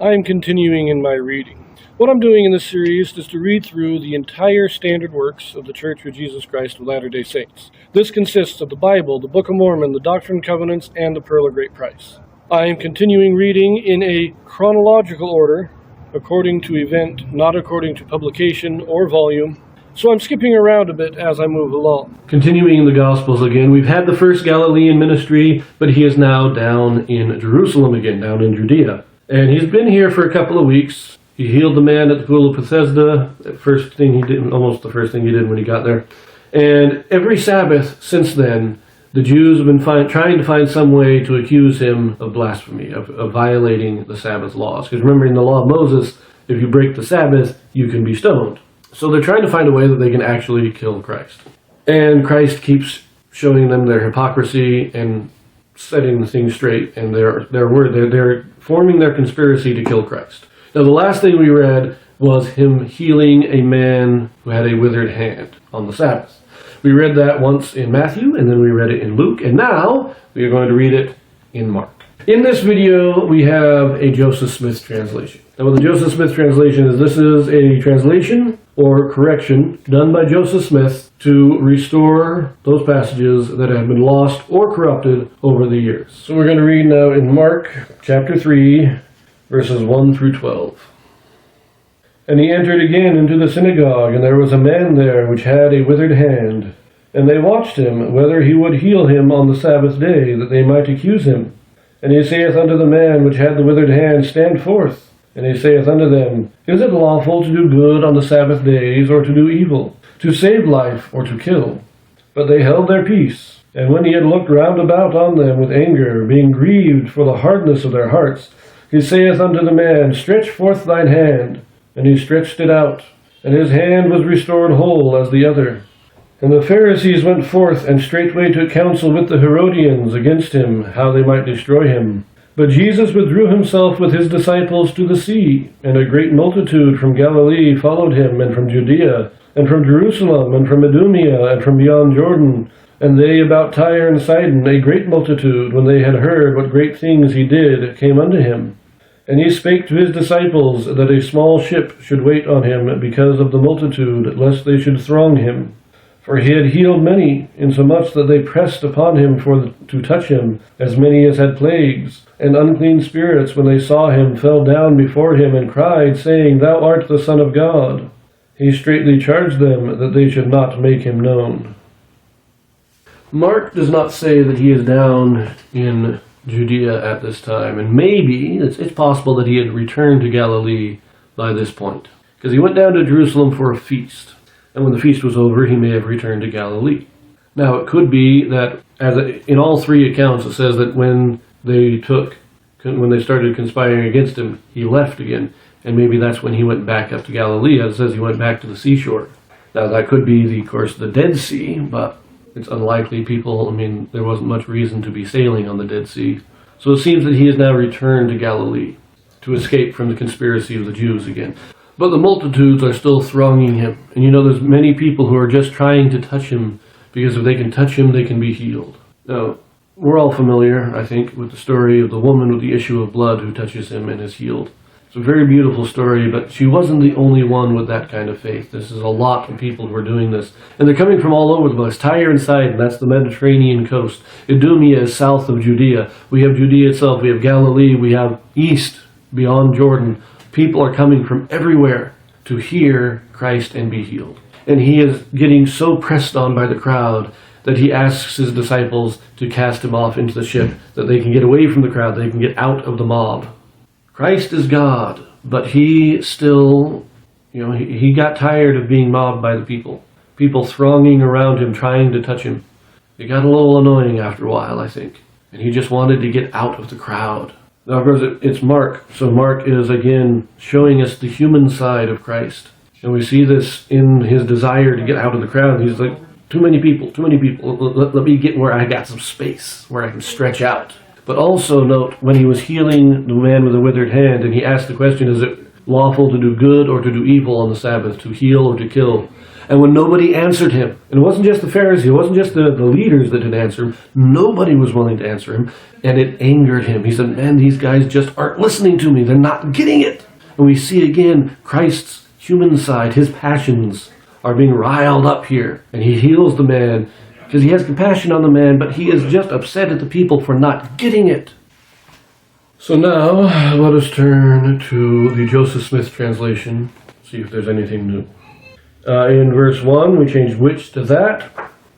I am continuing in my reading. What I'm doing in this series is to read through the entire standard works of the Church of Jesus Christ of Latter-day Saints. This consists of the Bible, the Book of Mormon, the Doctrine and Covenants, and the Pearl of Great Price. I am continuing reading in a chronological order, according to event, not according to publication or volume. So I'm skipping around a bit as I move along. Continuing in the Gospels again, we've had the first Galilean ministry, but he is now down in Jerusalem again, down in Judea. And he's been here for a couple of weeks. He healed the man at the pool of Bethesda, almost the first thing he did when he got there. And every Sabbath since then, the Jews have been trying to find some way to accuse him of blasphemy, of violating the Sabbath laws. Because remember, in the law of Moses, if you break the Sabbath, you can be stoned. So they're trying to find a way that they can actually kill Christ. And Christ keeps showing them their hypocrisy and setting things straight, and they're forming their conspiracy to kill Christ. Now, the last thing we read was him healing a man who had a withered hand on the Sabbath. We read that once in Matthew, and then we read it in Luke, and now we are going to read it in Mark. In this video, we have a Joseph Smith translation. Now, what the Joseph Smith translation is, this is a translation or correction done by Joseph Smith to restore those passages that have been lost or corrupted over the years. So we're going to read now in Mark chapter 3, verses 1 through 12. And he entered again into the synagogue, and there was a man there which had a withered hand. And they watched him, whether he would heal him on the Sabbath day, that they might accuse him. And he saith unto the man which had the withered hand, Stand forth. And he saith unto them, Is it lawful to do good on the Sabbath days, or to do evil, to save life, or to kill? But they held their peace. And when he had looked round about on them with anger, being grieved for the hardness of their hearts, he saith unto the man, Stretch forth thine hand. And he stretched it out, and his hand was restored whole as the other. And the Pharisees went forth, and straightway took counsel with the Herodians against him, how they might destroy him. But Jesus withdrew himself with his disciples to the sea, and a great multitude from Galilee followed him, and from Judea, and from Jerusalem, and from Idumea, and from beyond Jordan. And they about Tyre and Sidon, a great multitude, when they had heard what great things he did, came unto him. And he spake to his disciples that a small ship should wait on him because of the multitude, lest they should throng him. For he had healed many, insomuch that they pressed upon him to touch him, as many as had plagues. And unclean spirits, when they saw him, fell down before him, and cried, saying, Thou art the Son of God. He straitly charged them that they should not make him known. Mark does not say that he is down in Judea at this time, and maybe it's possible that he had returned to Galilee by this point, because he went down to Jerusalem for a feast, and when the feast was over, he may have returned to Galilee. Now, it could be that, in all three accounts, it says that when they started conspiring against him, he left again, and maybe that's when he went back up to Galilee. As it says, he went back to the seashore. Now, that could be, of course, the Dead Sea, but it's unlikely. There wasn't much reason to be sailing on the Dead Sea. So it seems that he has now returned to Galilee to escape from the conspiracy of the Jews again. But the multitudes are still thronging him. And there's many people who are just trying to touch him, because if they can touch him, they can be healed. Now, we're all familiar, I think, with the story of the woman with the issue of blood who touches him and is healed. It's a very beautiful story, but she wasn't the only one with that kind of faith. This is a lot of people who are doing this. And they're coming from all over the place. Tyre and Sidon, that's the Mediterranean coast. Idumea is south of Judea. We have Judea itself. We have Galilee. We have east, beyond Jordan. People are coming from everywhere to hear Christ and be healed. And he is getting so pressed on by the crowd that he asks his disciples to cast him off into the ship, that they can get away from the crowd, they can get out of the mob. Christ is God, but he still, he got tired of being mobbed by the people. People thronging around him, trying to touch him. It got a little annoying after a while, I think. And he just wanted to get out of the crowd. Now, of course, it's Mark. So Mark is, again, showing us the human side of Christ. And we see this in his desire to get out of the crowd. He's like, too many people. Let me get where I got some space, where I can stretch out. But also note, when he was healing the man with a withered hand, and he asked the question, is it lawful to do good or to do evil on the Sabbath, to heal or to kill? And when nobody answered him, and it wasn't just the Pharisees, it wasn't just the leaders that didn't answer him, nobody was willing to answer him, and it angered him. He said, man, these guys just aren't listening to me. They're not getting it. And we see again Christ's human side, his passions are being riled up here. And he heals the man because he has compassion on the man, but he is just upset at the people for not getting it. So now, let us turn to the Joseph Smith translation, see if there's anything new. In verse 1, we changed which to that.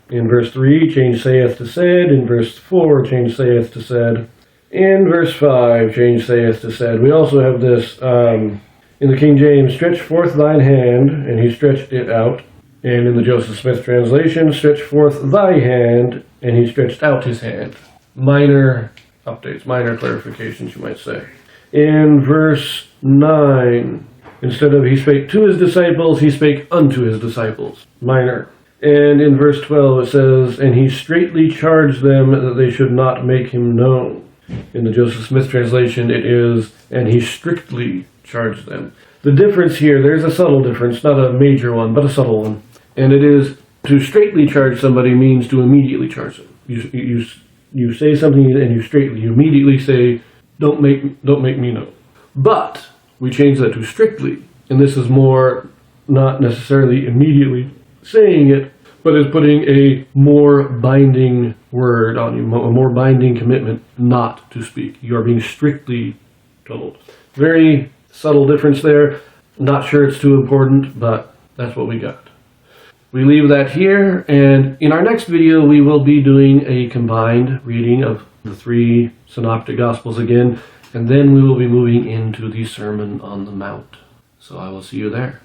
In verse 3, change saith to said. In verse 4, change saith to said. In verse 5, change saith to said. We also have this in the King James, stretch forth thine hand, and he stretched it out. And in the Joseph Smith translation, stretch forth thy hand, and he stretched out his hand. Minor updates, minor clarifications, you might say. In verse 9, instead of he spake to his disciples, he spake unto his disciples. Minor. And in verse 12 it says, and he straitly charged them that they should not make him known. In the Joseph Smith translation it is, and he strictly charged them. The difference here, there's a subtle difference, not a major one, but a subtle one. And it is, to straitly charge somebody means to immediately charge them. You say something and you immediately say, don't make me know. But we change that to strictly, and this is more not necessarily immediately saying it, but is putting a more binding word on you, a more binding commitment not to speak. You are being strictly told. Very subtle difference there. Not sure it's too important, but that's what we got. We leave that here, and in our next video we will be doing a combined reading of the 3 synoptic gospels again, and then we will be moving into the Sermon on the Mount. So I will see you there.